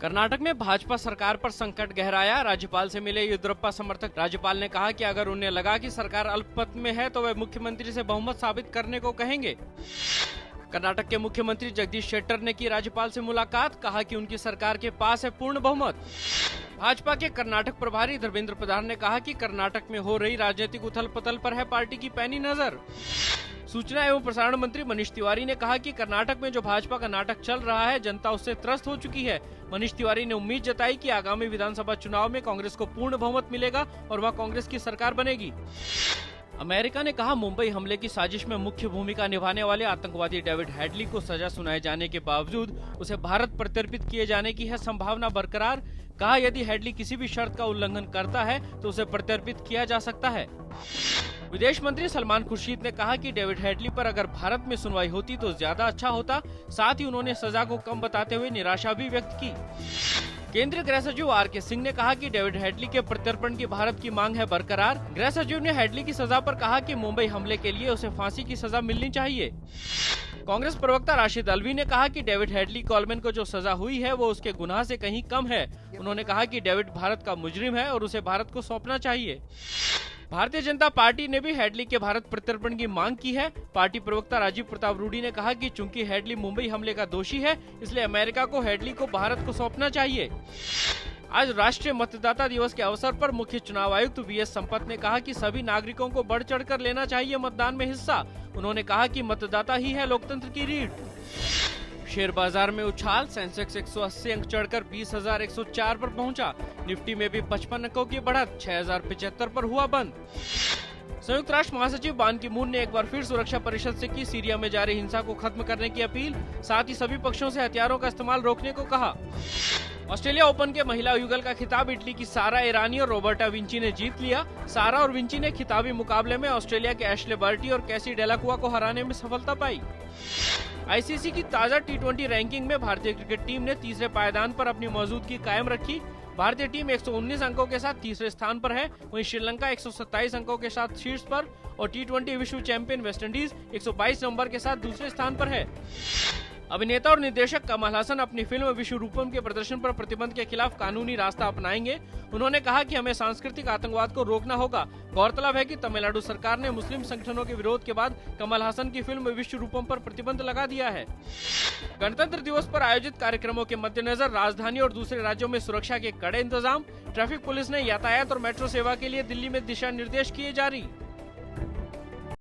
कर्नाटक में भाजपा सरकार पर संकट गहराया। राज्यपाल से मिले येदियुरप्पा समर्थक। राज्यपाल ने कहा कि अगर उन्हें लगा कि सरकार अल्पमत में है तो वे मुख्यमंत्री से बहुमत साबित करने को कहेंगे। कर्नाटक के मुख्यमंत्री जगदीश शेट्टर ने की राज्यपाल से मुलाकात। कहा कि उनकी सरकार के पास है पूर्ण बहुमत। भाजपा के कर्नाटक प्रभारी धर्मेंद्र प्रधान ने कहा कि कर्नाटक में हो रही राजनीतिक उथल पुथल पर है पार्टी की पैनी नजर। सूचना एवं प्रसारण मंत्री मनीष तिवारी ने कहा कि कर्नाटक में जो भाजपा का नाटक चल रहा है, जनता उससे त्रस्त हो चुकी है। मनीष तिवारी ने उम्मीद जताई कि आगामी विधानसभा चुनाव में कांग्रेस को पूर्ण बहुमत मिलेगा और वह कांग्रेस की सरकार बनेगी। अमेरिका ने कहा, मुंबई हमले की साजिश में मुख्य भूमिका निभाने वाले आतंकवादी डेविड हेडली को सजा सुनाए जाने के बावजूद उसे भारत प्रत्यर्पित किए जाने की है संभावना बरकरार। कहा, यदि हेडली किसी भी शर्त का उल्लंघन करता है तो उसे प्रत्यर्पित किया जा सकता है। विदेश मंत्री सलमान खुर्शीद ने कहा कि डेविड हेडली पर अगर भारत में सुनवाई होती तो ज्यादा अच्छा होता। साथ ही उन्होंने सजा को कम बताते हुए निराशा भी व्यक्त की। केंद्रीय गृह सचिव आर.के. सिंह ने कहा कि डेविड हेडली के प्रत्यर्पण की भारत की मांग है बरकरार। गृह सचिव ने हेडली की सजा पर कहा कि मुंबई हमले के लिए उसे फांसी की सजा मिलनी चाहिए। कांग्रेस प्रवक्ता राशिद अल्वी ने कहा कि डेविड हेडली कॉलमैन को जो सजा हुई है वो उसके गुनाह से कहीं कम है। उन्होंने कहा कि डेविड भारत का मुजरिम है और उसे भारत को सौंपना चाहिए। भारतीय जनता पार्टी ने भी हेडली के भारत प्रत्यर्पण की मांग की है। पार्टी प्रवक्ता राजीव प्रताप रूडी ने कहा कि चूंकि हेडली मुंबई हमले का दोषी है, इसलिए अमेरिका को हेडली को भारत को सौंपना चाहिए। आज राष्ट्रीय मतदाता दिवस के अवसर पर मुख्य चुनाव आयुक्त वी.एस. संपत ने कहा कि सभी नागरिकों को बढ़ चढ़कर लेना चाहिए मतदान में हिस्सा। उन्होंने कहा कि मतदाता ही है लोकतंत्र की रीढ़। शेयर बाजार में उछाल। सेंसेक्स 180 अंक चढ़कर 20,104 पर पहुंचा। निफ्टी में भी 55 अंकों की बढ़त 6,075 पर हुआ बंद। संयुक्त राष्ट्र महासचिव बान की मून ने एक बार फिर सुरक्षा परिषद से की सीरिया में जारी हिंसा को खत्म करने की अपील। साथ ही सभी पक्षों से हथियारों का इस्तेमाल रोकने को कहा। ऑस्ट्रेलिया ओपन के महिला युगल का खिताब इटली की सारा ईरानी और रॉबर्टा विंची ने जीत लिया। सारा और विंची ने खिताबी मुकाबले में ऑस्ट्रेलिया के एशले बर्टी और कैसी डेलाकुआ को हराने में सफलता पाई। आईसीसी की ताजा टी20 रैंकिंग में भारतीय क्रिकेट टीम ने तीसरे पायदान पर अपनी मौजूदगी कायम रखी। भारतीय टीम 119 अंकों के साथ तीसरे स्थान पर है। वहीं श्रीलंका 127 अंकों के साथ शीर्ष पर और टी20 विश्व चैंपियन वेस्टइंडीज 122 नंबर के साथ दूसरे स्थान पर है। अभिनेता और निर्देशक कमल हसन अपनी फिल्म विश्वरूपम के प्रदर्शन पर प्रतिबंध के खिलाफ कानूनी रास्ता अपनाएंगे। उन्होंने कहा कि हमें सांस्कृतिक आतंकवाद को रोकना होगा। गौरतलब है कि तमिलनाडु सरकार ने मुस्लिम संगठनों के विरोध के बाद कमल हसन की फिल्म विश्वरूपम पर प्रतिबंध लगा दिया है। गणतंत्र दिवस पर आयोजित कार्यक्रमों के मद्देनजर राजधानी और दूसरे राज्यों में सुरक्षा के कड़े इंतजाम। ट्रैफिक पुलिस ने यातायात और मेट्रो सेवा के लिए दिल्ली में दिशा निर्देश किए जारी।